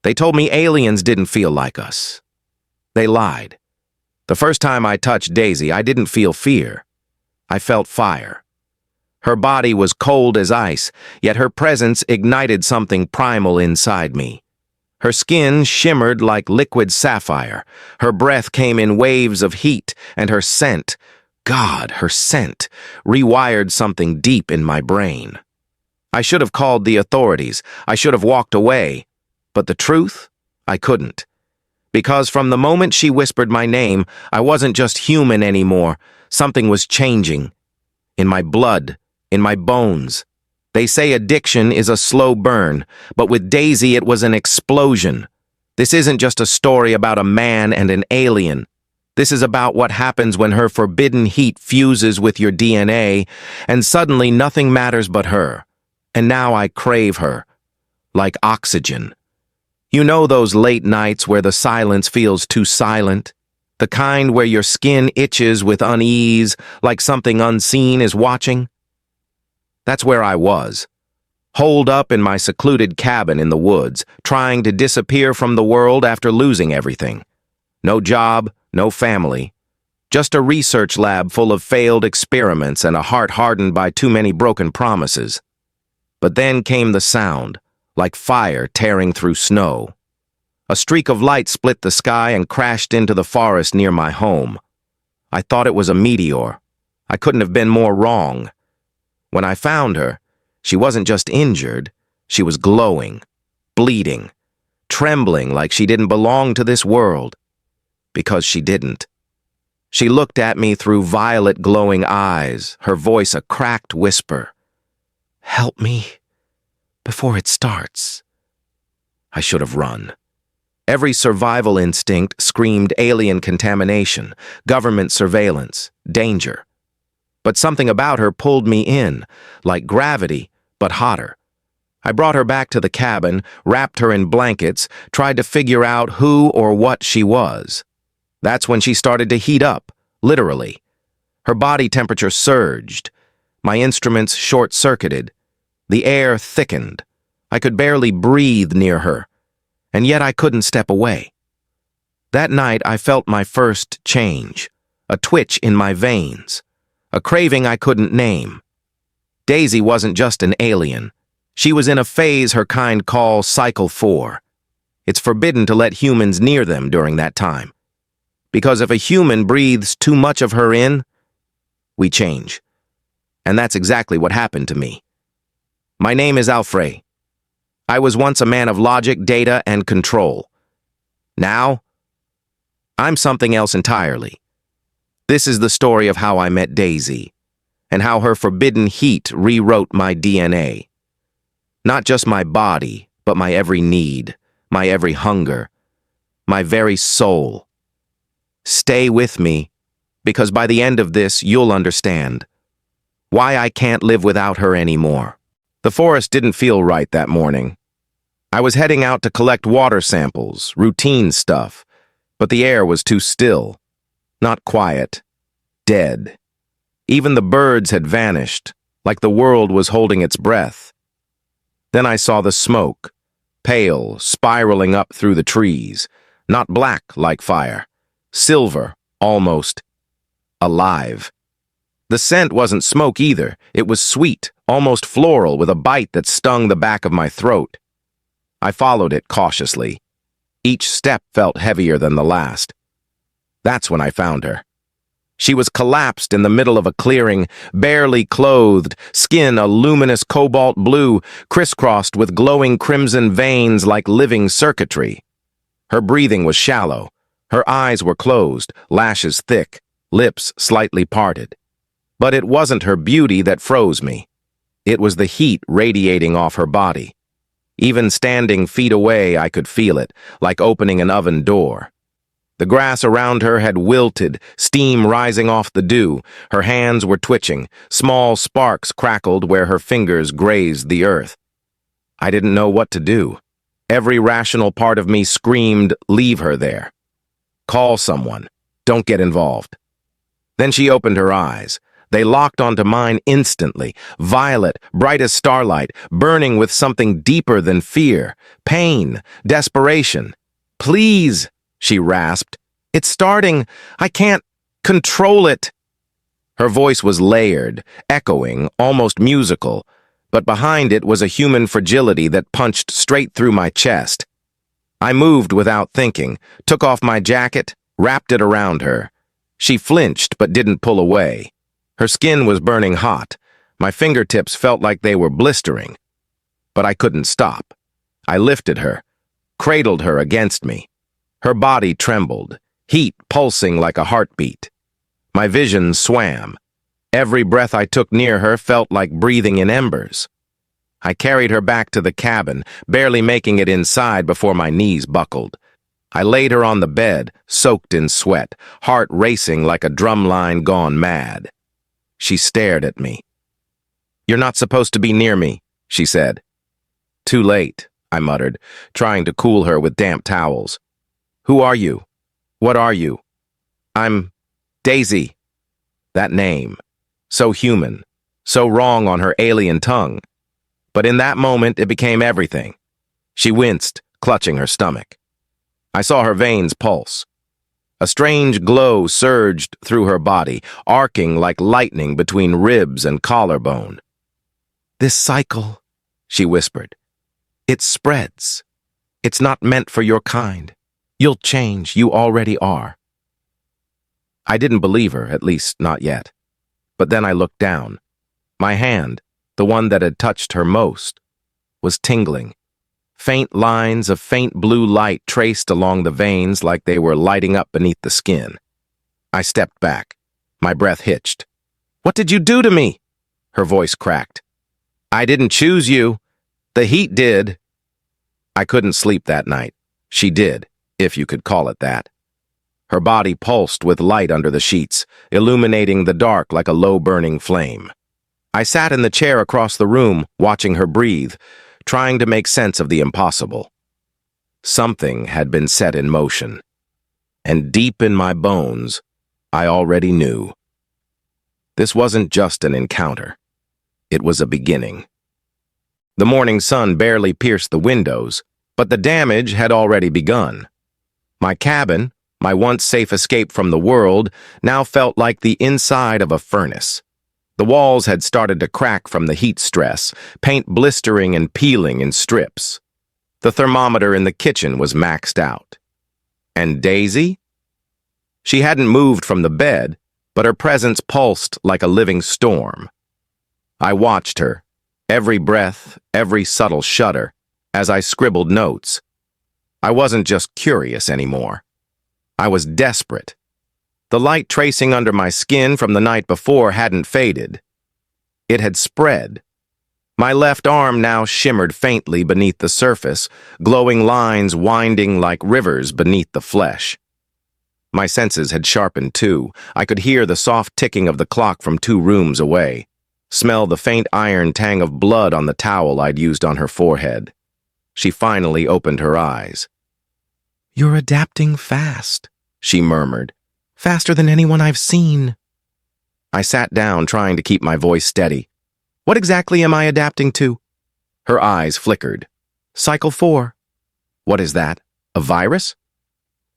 They told me aliens didn't feel like us. They lied. The first time I touched Daisy, I didn't feel fear. I felt fire. Her body was cold as ice, yet her presence ignited something primal inside me. Her skin shimmered like liquid sapphire. Her breath came in waves of heat, and her scent, God, her scent, rewired something deep in my brain. I should have called the authorities. I should have walked away. But the truth? I couldn't. Because from the moment she whispered my name, I wasn't just human anymore. Something was changing. In my blood, in my bones. They say addiction is a slow burn, but with Daisy it was an explosion. This isn't just a story about a man and an alien. This is about what happens when her forbidden heat fuses with your DNA, and suddenly nothing matters but her. And now I crave her. Like oxygen. You know those late nights where the silence feels too silent? The kind where your skin itches with unease, like something unseen is watching? That's where I was. Holed up in my secluded cabin in the woods, trying to disappear from the world after losing everything. No job, no family. Just a research lab full of failed experiments and a heart hardened by too many broken promises. But then came the sound, like fire tearing through snow. A streak of light split the sky and crashed into the forest near my home. I thought it was a meteor. I couldn't have been more wrong. When I found her, she wasn't just injured, she was glowing, bleeding, trembling like she didn't belong to this world. Because she didn't. She looked at me through violet glowing eyes, her voice a cracked whisper. "Help me before it starts." I should have run. Every survival instinct screamed alien contamination, government surveillance, danger. But something about her pulled me in, like gravity, but hotter. I brought her back to the cabin, wrapped her in blankets, tried to figure out who or what she was. That's when she started to heat up, literally. Her body temperature surged. My instruments short-circuited. The air thickened. I could barely breathe near her, and yet I couldn't step away. That night I felt my first change, a twitch in my veins, a craving I couldn't name. Daisy wasn't just an alien. She was in a phase her kind call Cycle 4. It's forbidden to let humans near them during that time. Because if a human breathes too much of her in, we change. And that's exactly what happened to me. My name is Alfred. I was once a man of logic, data, and control. Now, I'm something else entirely. This is the story of how I met Daisy, and how her forbidden heat rewrote my DNA. Not just my body, but my every need, my every hunger, my very soul. Stay with me, because by the end of this, you'll understand why I can't live without her anymore. The forest didn't feel right that morning. I was heading out to collect water samples, routine stuff, but the air was too still. Not quiet. Dead. Even the birds had vanished, like the world was holding its breath. Then I saw the smoke, pale, spiraling up through the trees, not black like fire. Silver, almost. Alive. The scent wasn't smoke either. It was sweet, almost floral, with a bite that stung the back of my throat. I followed it cautiously. Each step felt heavier than the last. That's when I found her. She was collapsed in the middle of a clearing, barely clothed, skin a luminous cobalt blue, crisscrossed with glowing crimson veins like living circuitry. Her breathing was shallow. Her eyes were closed, lashes thick, lips slightly parted. But it wasn't her beauty that froze me. It was the heat radiating off her body. Even standing feet away, I could feel it, like opening an oven door. The grass around her had wilted, steam rising off the dew. Her hands were twitching. Small sparks crackled where her fingers grazed the earth. I didn't know what to do. Every rational part of me screamed, "Leave her there. Call someone. Don't get involved." Then she opened her eyes. They locked onto mine instantly, violet, bright as starlight, burning with something deeper than fear, pain, desperation. "Please," she rasped. "It's starting. I can't control it." Her voice was layered, echoing, almost musical, but behind it was a human fragility that punched straight through my chest. I moved without thinking, took off my jacket, wrapped it around her. She flinched but didn't pull away. Her skin was burning hot. My fingertips felt like they were blistering. But I couldn't stop. I lifted her, cradled her against me. Her body trembled, heat pulsing like a heartbeat. My vision swam. Every breath I took near her felt like breathing in embers. I carried her back to the cabin, barely making it inside before my knees buckled. I laid her on the bed, soaked in sweat, heart racing like a drumline gone mad. She stared at me. "You're not supposed to be near me," she said. "Too late," I muttered, trying to cool her with damp towels. "Who are you? What are you?" "I'm Daisy." That name. So human, so wrong on her alien tongue. But in that moment, it became everything. She winced, clutching her stomach. I saw her veins pulse. A strange glow surged through her body, arcing like lightning between ribs and collarbone. "This cycle," she whispered, "it spreads. It's not meant for your kind. You'll change. You already are." I didn't believe her, at least not yet. But then I looked down. My hand, the one that had touched her most, was tingling. Faint lines of faint blue light traced along the veins like they were lighting up beneath the skin. I stepped back. My breath hitched. "What did you do to me?" Her voice cracked. "I didn't choose you. The heat did." I couldn't sleep that night. She did, if you could call it that. Her body pulsed with light under the sheets, illuminating the dark like a low-burning flame. I sat in the chair across the room, watching her breathe, trying to make sense of the impossible. Something had been set in motion, and deep in my bones, I already knew. This wasn't just an encounter. It was a beginning. The morning sun barely pierced the windows, but the damage had already begun. My cabin, my once safe escape from the world, now felt like the inside of a furnace. The walls had started to crack from the heat stress, paint blistering and peeling in strips. The thermometer in the kitchen was maxed out. And Daisy? She hadn't moved from the bed, but her presence pulsed like a living storm. I watched her, every breath, every subtle shudder, as I scribbled notes. I wasn't just curious anymore. I was desperate. The light tracing under my skin from the night before hadn't faded. It had spread. My left arm now shimmered faintly beneath the surface, glowing lines winding like rivers beneath the flesh. My senses had sharpened too. I could hear the soft ticking of the clock from 2 rooms away, smell the faint iron tang of blood on the towel I'd used on her forehead. She finally opened her eyes. "You're adapting fast," she murmured. "Faster than anyone I've seen." I sat down, trying to keep my voice steady. "What exactly am I adapting to?" Her eyes flickered. "Cycle 4. "What is that? A virus?"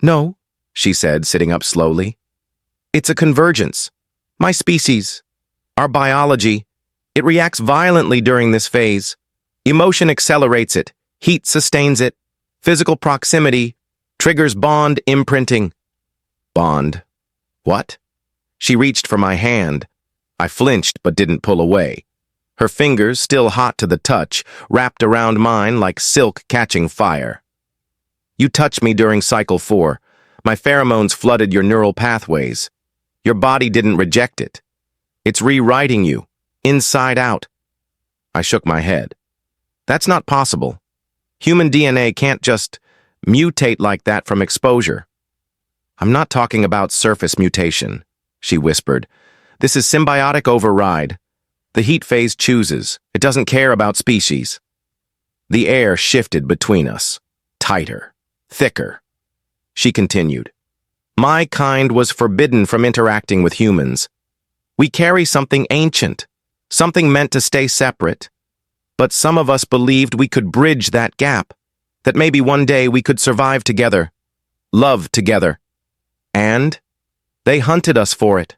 "No," she said, sitting up slowly. "It's a convergence. My species, our biology, it reacts violently during this phase. Emotion accelerates it, heat sustains it, physical proximity triggers bond imprinting." "Bond? What?" She reached for my hand. I flinched but didn't pull away. Her fingers, still hot to the touch, wrapped around mine like silk catching fire. "You touched me during Cycle 4. My pheromones flooded your neural pathways. Your body didn't reject it. It's rewriting you, inside out." I shook my head. "That's not possible. Human DNA can't just mutate like that from exposure." "I'm not talking about surface mutation," she whispered. "This is symbiotic override. The heat phase chooses. It doesn't care about species." The air shifted between us, tighter, thicker. She continued. "My kind was forbidden from interacting with humans. We carry something ancient, something meant to stay separate. But some of us believed we could bridge that gap, that maybe one day we could survive together, love together. And they hunted us for it.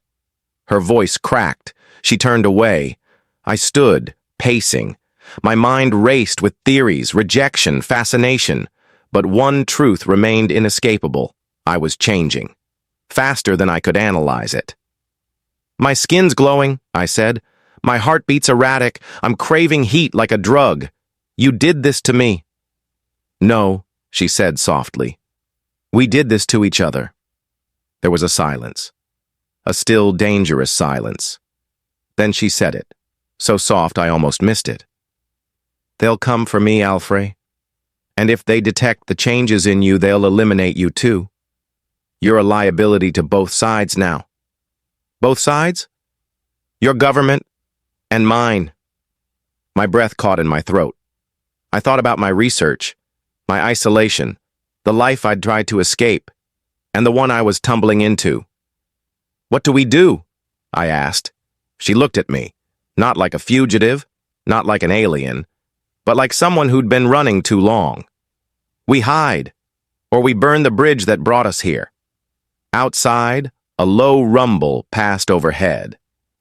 Her voice cracked. She turned away. I stood, pacing. My mind raced with theories, rejection, fascination. But one truth remained inescapable. I was changing. Faster than I could analyze it. My skin's glowing, I said. My heartbeat's erratic. I'm craving heat like a drug. You did this to me. No, she said softly. We did this to each other. There was a silence. A still, dangerous silence. Then she said it, so soft I almost missed it. They'll come for me, Alfred. And if they detect the changes in you, they'll eliminate you too. You're a liability to both sides now. Both sides? Your government and mine. My breath caught in my throat. I thought about my research, my isolation, the life I'd tried to escape, and the one I was tumbling into. What do we do? I asked. She looked at me, not like a fugitive, not like an alien, but like someone who'd been running too long. We hide, or we burn the bridge that brought us here. Outside, a low rumble passed overhead.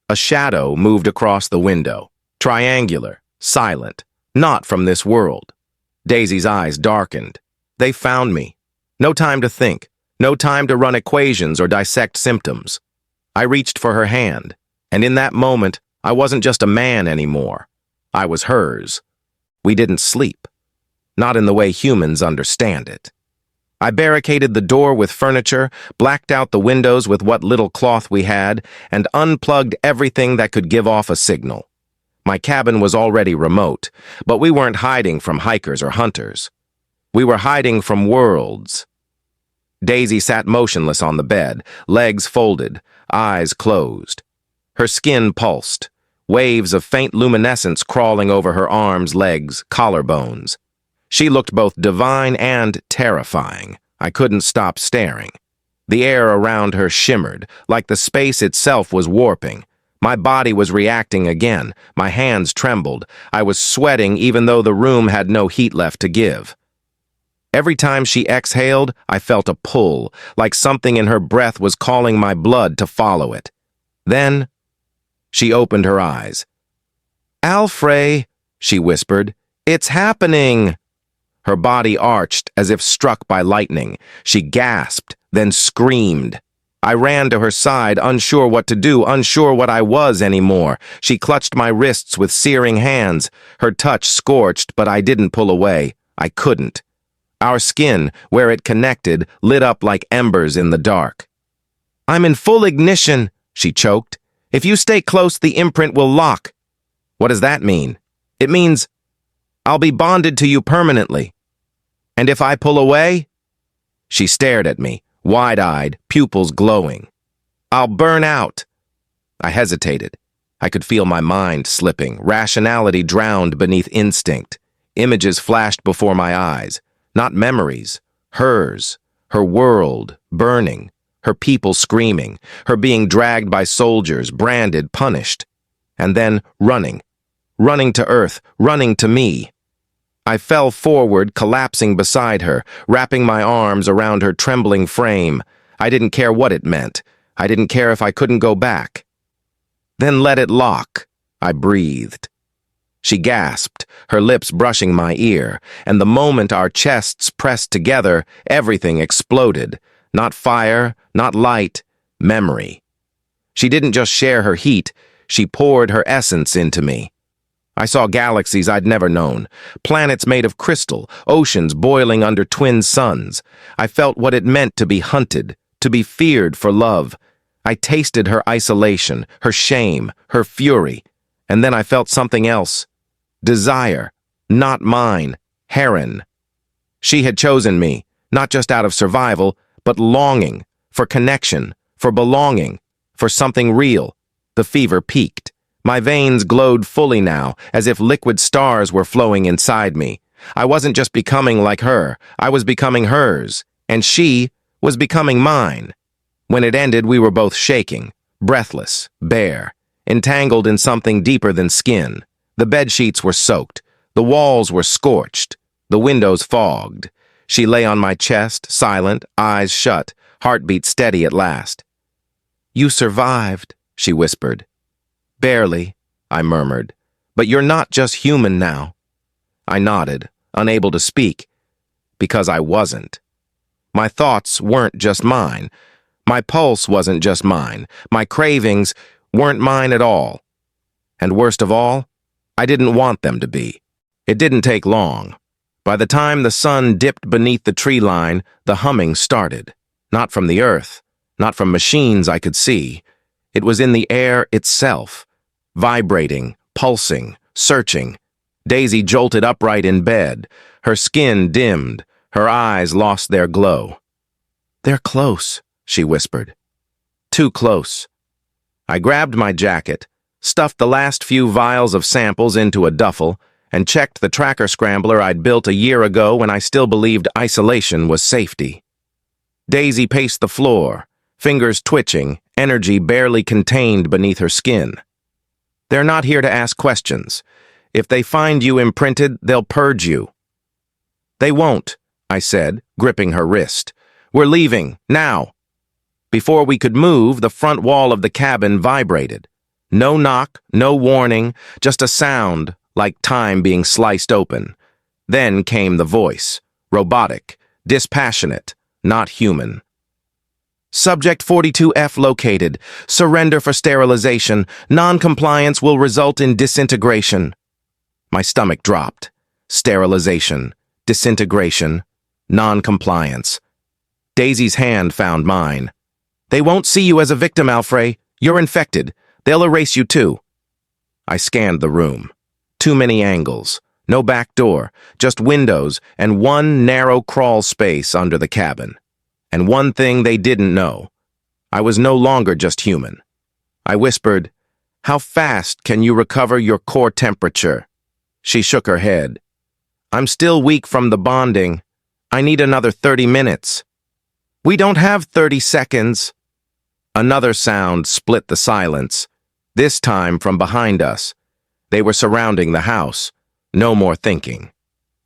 A shadow moved across the window, triangular, silent, not from this world. Daisy's eyes darkened. They found me. No time to think, no time to run equations or dissect symptoms. I reached for her hand, and in that moment, I wasn't just a man anymore. I was hers. We didn't sleep. Not in the way humans understand it. I barricaded the door with furniture, blacked out the windows with what little cloth we had, and unplugged everything that could give off a signal. My cabin was already remote, but we weren't hiding from hikers or hunters. We were hiding from worlds. Daisy sat motionless on the bed, legs folded, eyes closed. Her skin pulsed, waves of faint luminescence crawling over her arms, legs, collarbones. She looked both divine and terrifying. I couldn't stop staring. The air around her shimmered, like the space itself was warping. My body was reacting again. My hands trembled. I was sweating even though the room had no heat left to give. Every time she exhaled, I felt a pull, like something in her breath was calling my blood to follow it. Then, she opened her eyes. "Alfred," she whispered, "it's happening." Her body arched as if struck by lightning. She gasped, then screamed. I ran to her side, unsure what to do, unsure what I was anymore. She clutched my wrists with searing hands. Her touch scorched, but I didn't pull away. I couldn't. Our skin, where it connected, lit up like embers in the dark. "I'm in full ignition," she choked. "If you stay close, the imprint will lock." "What does that mean?" "It means I'll be bonded to you permanently." "And if I pull away?" She stared at me, wide-eyed, pupils glowing. "I'll burn out." I hesitated. I could feel my mind slipping, rationality drowned beneath instinct. Images flashed before my eyes, not memories, hers, her world, burning, her people screaming, her being dragged by soldiers, branded, punished. And then running to Earth, running to me. I fell forward, collapsing beside her, wrapping my arms around her trembling frame. I didn't care what it meant. I didn't care if I couldn't go back. "Then let it lock," I breathed. She gasped, her lips brushing my ear, and the moment our chests pressed together, everything exploded. Not fire, not light, memory. She didn't just share her heat, she poured her essence into me. I saw galaxies I'd never known, planets made of crystal, oceans boiling under twin suns. I felt what it meant to be hunted, to be feared for love. I tasted her isolation, her shame, her fury, and then I felt something else. Desire, not mine, Heron. She had chosen me, not just out of survival, but longing, for connection, for belonging, for something real. The fever peaked. My veins glowed fully now, as if liquid stars were flowing inside me. I wasn't just becoming like her, I was becoming hers, and she was becoming mine. When it ended, we were both shaking, breathless, bare, entangled in something deeper than skin. The bedsheets were soaked, the walls were scorched, the windows fogged. She lay on my chest, silent, eyes shut, heartbeat steady at last. "You survived," she whispered. "Barely," I murmured. "But you're not just human now." I nodded, unable to speak, because I wasn't. My thoughts weren't just mine. My pulse wasn't just mine. My cravings weren't mine at all. And worst of all, I didn't want them to be. It didn't take long. By the time the sun dipped beneath the tree line, the humming started. Not from the earth, not from machines I could see. It was in the air itself, vibrating, pulsing, searching. Daisy jolted upright in bed. Her skin dimmed. Her eyes lost their glow. "They're close," she whispered. "Too close." I grabbed my jacket, stuffed the last few vials of samples into a duffel, and checked the tracker scrambler I'd built a year ago when I still believed isolation was safety. Daisy paced the floor, fingers twitching, energy barely contained beneath her skin. "They're not here to ask questions. If they find you imprinted, they'll purge you." "They won't," I said, gripping her wrist. "We're leaving, now." Before we could move, the front wall of the cabin vibrated. No knock, no warning, just a sound, like time being sliced open. Then came the voice, robotic, dispassionate, not human. "Subject 42F located. Surrender for sterilization. Non-compliance will result in disintegration." My stomach dropped. Sterilization, disintegration, non-compliance. Daisy's hand found mine. "They won't see you as a victim, Alfred. You're infected. They'll erase you too." I scanned the room. Too many angles. No back door, just windows and one narrow crawl space under the cabin. And one thing they didn't know. I was no longer just human. I whispered, "How fast can you recover your core temperature?" She shook her head. "I'm still weak from the bonding. I need another 30 minutes. "We don't have 30 seconds. Another sound split the silence, this time from behind us. They were surrounding the house. No more thinking.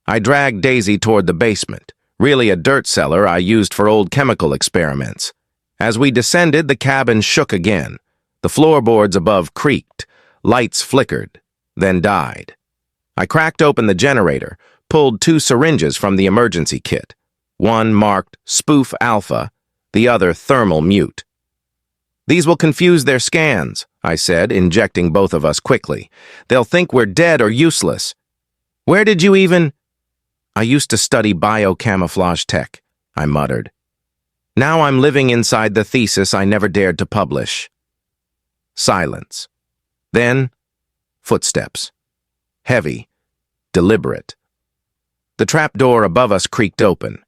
I dragged Daisy toward the basement, really a dirt cellar I used for old chemical experiments. As we descended, the cabin shook again. The floorboards above creaked. Lights flickered, then died. I cracked open the generator, pulled 2 syringes from the emergency kit. One marked Spoof Alpha, the other Thermal Mute. "These will confuse their scans," I said, injecting both of us quickly. "They'll think we're dead or useless." "Where did you even—" "I used to study biocamouflage tech," I muttered. "Now I'm living inside the thesis I never dared to publish." Silence. Then, footsteps. Heavy, deliberate. The trapdoor above us creaked open.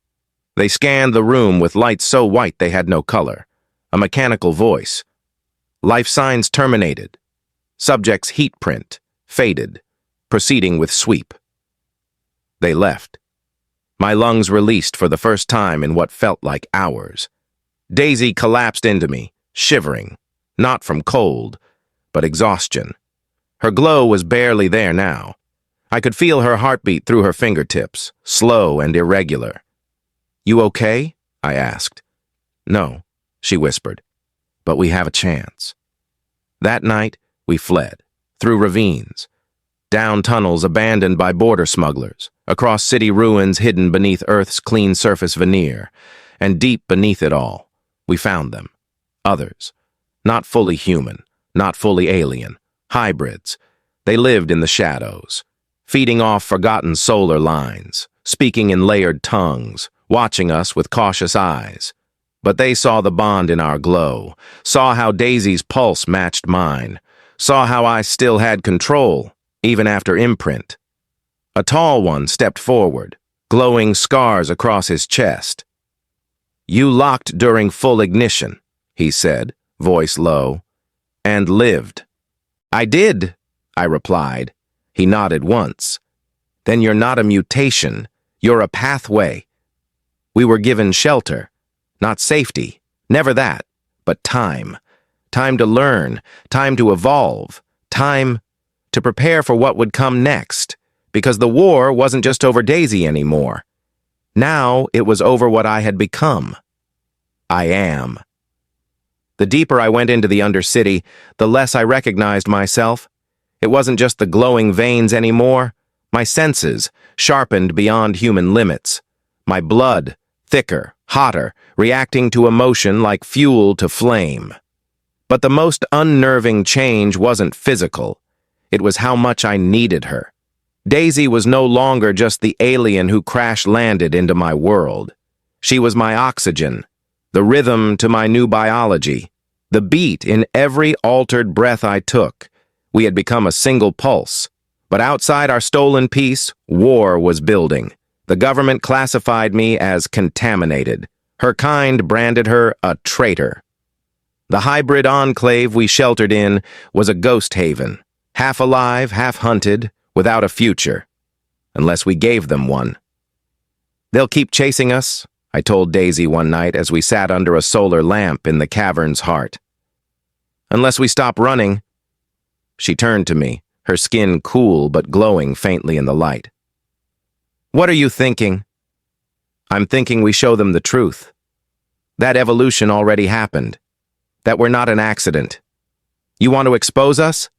They scanned the room with lights so white they had no color. A mechanical voice. "Life signs terminated. Subject's heat print, faded, proceeding with sweep." They left. My lungs released for the first time in what felt like hours. Daisy collapsed into me, shivering, not from cold, but exhaustion. Her glow was barely there now. I could feel her heartbeat through her fingertips, slow and irregular. "You okay?" I asked. "No," she whispered, "but we have a chance." That night, we fled, through ravines, down tunnels abandoned by border smugglers, across city ruins hidden beneath Earth's clean surface veneer, and deep beneath it all, we found them. Others, not fully human, not fully alien, hybrids. They lived in the shadows, feeding off forgotten solar lines, speaking in layered tongues, watching us with cautious eyes. But they saw the bond in our glow, saw how Daisy's pulse matched mine, saw how I still had control, even after imprint. A tall one stepped forward, glowing scars across his chest. "You locked during full ignition," he said, voice low, "and lived." "I did," I replied. He nodded once. "Then you're not a mutation, you're a pathway." We were given shelter, not safety, never that, but time. time to learn, time to evolve, time to prepare for what would come next, because the war wasn't just over Daisy anymore. Now it was over what I had become. I am. The deeper I went into the Undercity, the less I recognized myself. It wasn't just the glowing veins anymore. My senses, sharpened beyond human limits. My blood, thicker, hotter, reacting to emotion like fuel to flame. But the most unnerving change wasn't physical. It was how much I needed her. Daisy was no longer just the alien who crash-landed into my world. She was my oxygen, the rhythm to my new biology, the beat in every altered breath I took. We had become a single pulse. But outside our stolen peace, war was building. The government classified me as contaminated. Her kind branded her a traitor. The hybrid enclave we sheltered in was a ghost haven, half alive, half hunted, without a future, unless we gave them one. "They'll keep chasing us," I told Daisy one night as we sat under a solar lamp in the cavern's heart. "Unless we stop running." She turned to me, her skin cool but glowing faintly in the light. "What are you thinking?" "I'm thinking we show them the truth. That evolution already happened. That we're not an accident. You want to expose us?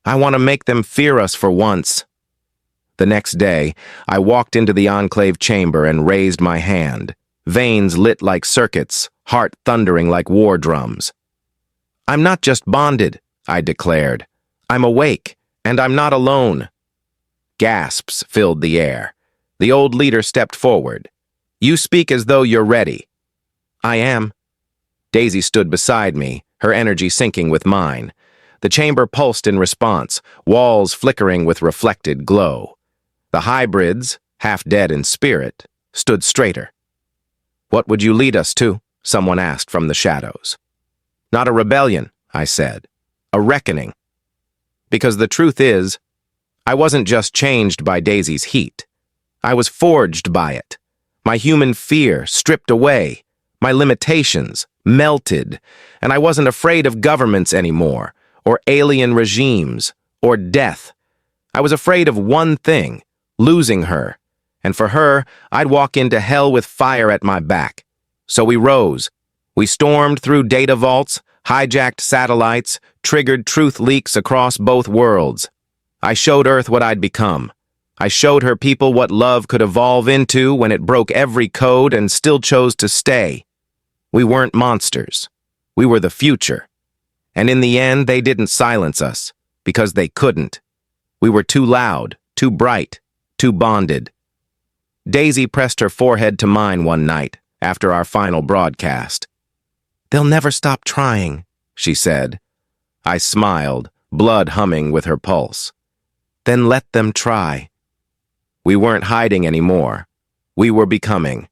I want to make them fear us for once." The next day, I walked into the enclave chamber and raised my hand, veins lit like circuits, heart thundering like war drums. "I'm not just bonded," I declared. "I'm awake, and I'm not alone." Gasps filled the air. The old leader stepped forward. "You speak as though you're ready." "I am." Daisy stood beside me, her energy syncing with mine. The chamber pulsed in response, walls flickering with reflected glow. The hybrids, half dead in spirit, stood straighter. "What would you lead us to?" someone asked from the shadows. "Not a rebellion," I said. "A reckoning." Because the truth is, I wasn't just changed by Daisy's heat. I was forged by it. My human fear stripped away, my limitations melted, and I wasn't afraid of governments anymore, or alien regimes, or death. I was afraid of one thing, losing her, and for her, I'd walk into hell with fire at my back. So we rose. We stormed through data vaults, hijacked satellites, triggered truth leaks across both worlds. I showed Earth what I'd become. I showed her people what love could evolve into when it broke every code and still chose to stay. We weren't monsters. We were the future. And in the end, they didn't silence us, because they couldn't. We were too loud, too bright, too bonded. Daisy pressed her forehead to mine one night, after our final broadcast. "They'll never stop trying," she said. I smiled, blood humming with her pulse. "Then let them try." We weren't hiding anymore. We were becoming.